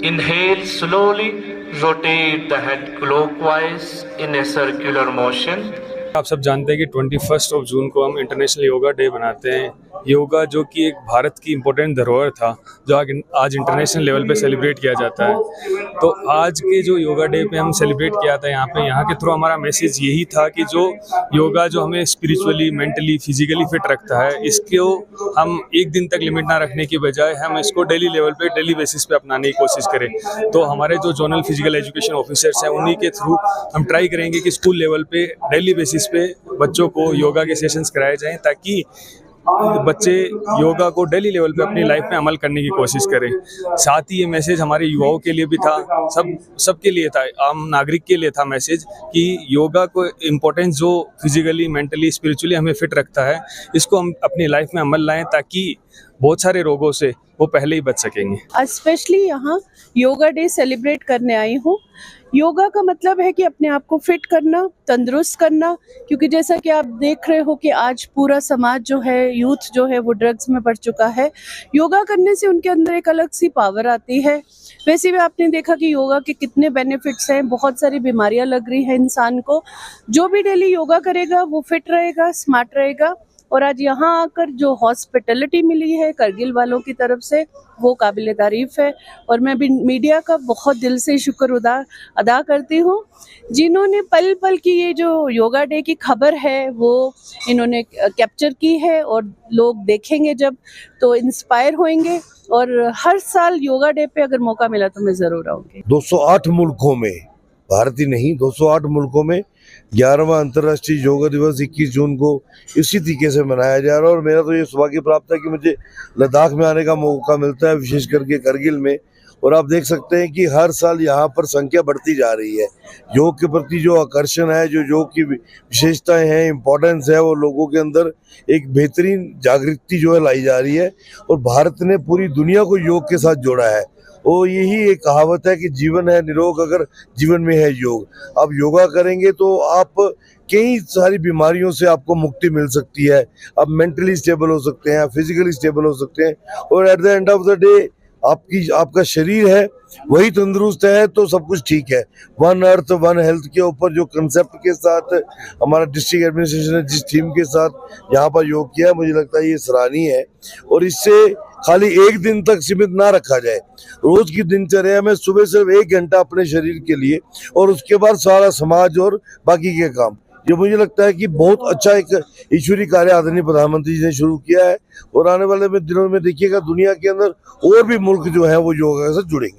Inhale slowly, rotate the head clockwise in a circular motion. आप सब जानते हैं कि 21 जून को हम इंटरनेशनल योगा डे बनाते हैं। योगा जो कि एक भारत की इम्पोर्टेंट धरोहर था, जो आज इंटरनेशनल लेवल पे सेलिब्रेट किया जाता है। तो आज के जो योगा डे पे हम सेलिब्रेट किया था यहाँ के थ्रू हमारा मैसेज यही था कि जो योगा जो हमें स्पिरिचुअली, मेंटली, फिजिकली फिट रखता है, इसको हम एक दिन तक लिमिट ना रखने की बजाय हम इसको डेली लेवल पे, डेली बेसिस पे अपनाने की कोशिश करें। तो हमारे जो जोनल फिजिकल एजुकेशन ऑफिसर्स हैं, उन्हीं के थ्रू हम ट्राई करेंगे कि स्कूल लेवल पे डेली बेसिस पे बच्चों को योगा के सेशंस कराए जाएं, ताकि बच्चे योगा को डेली लेवल पे अपनी लाइफ में अमल करने की कोशिश करें। साथ ही ये मैसेज हमारे युवाओं के लिए भी था, सबके लिए था, आम नागरिक के लिए था मैसेज कि योगा को इम्पोर्टेंस जो फिजिकली, मेंटली, स्पिरिचुअली हमें फिट रखता है, इसको हम अपनी लाइफ में अमल लाएं, ताकि बहुत सारे रोगों से वो पहले ही बच सकेंगे। स्पेशली यहाँ योगा डे सेलिब्रेट करने आई हूँ। योगा का मतलब है कि अपने आप को फिट करना, तंदुरुस्त करना, क्योंकि जैसा कि आप देख रहे हो कि आज पूरा समाज जो है, यूथ जो है, वो ड्रग्स में पड़ चुका है। योगा करने से उनके अंदर एक अलग सी पावर आती है। वैसे भी आपने देखा कि योगा के कितने बेनिफिट्स हैं, बहुत सारी बीमारियां लग रही हैं इंसान को। जो भी डेली योगा करेगा वो फिट रहेगा, स्मार्ट रहेगा। और आज यहाँ आकर जो हॉस्पिटलिटी मिली है करगिल वालों की तरफ से, वो काबिल तारीफ़ है। और मैं भी मीडिया का बहुत दिल से शुक्र अदा करती हूँ, जिन्होंने पल पल की ये जो योगा डे की खबर है वो इन्होंने कैप्चर की है। और लोग देखेंगे जब तो इंस्पायर होंगे। और हर साल योगा डे पे अगर मौका मिला तो मैं ज़रूर आऊँगी। 208 मुल्कों में, भारत ही नहीं 208 मुल्कों में 11वां अंतर्राष्ट्रीय योगा दिवस 21 जून को इसी तरीके से मनाया जा रहा है। और मेरा तो ये सौभाग्य प्राप्त है कि मुझे लद्दाख में आने का मौका मिलता है, विशेष करके करगिल में। और आप देख सकते हैं कि हर साल यहाँ पर संख्या बढ़ती जा रही है। योग के प्रति जो आकर्षण है, जो योग की विशेषताएं हैं, इम्पोर्टेंस है, वो लोगों के अंदर एक बेहतरीन जागृति जो है लाई जा रही है। और भारत ने पूरी दुनिया को योग के साथ जोड़ा है। और यही एक कहावत है कि जीवन है निरोग अगर जीवन में है योग। आप योगा करेंगे तो आप कई सारी बीमारियों से आपको मुक्ति मिल सकती है। आप मेंटली स्टेबल हो सकते हैं, फिजिकली स्टेबल हो सकते हैं। और at the end of the day आपका शरीर है वही तंदुरुस्त है तो सब कुछ ठीक है। वन अर्थ वन हेल्थ के ऊपर जो कंसेप्ट के साथ हमारा डिस्ट्रिक्ट एडमिनिस्ट्रेशन ने जिस थीम के साथ यहाँ पर योग किया, मुझे लगता है ये सराहनीय है। और इससे खाली एक दिन तक सीमित ना रखा जाए। रोज की दिनचर्या में सुबह सिर्फ 1 घंटा अपने शरीर के लिए और उसके बाद सारा समाज और बाकी के काम, ये मुझे लगता है कि बहुत अच्छा एक ईश्वरीय कार्य आदरणीय प्रधानमंत्री जी ने शुरू किया है। और आने वाले दिनों में देखिएगा दुनिया के अंदर और भी मुल्क जो है वो योगा से जुड़ेंगे।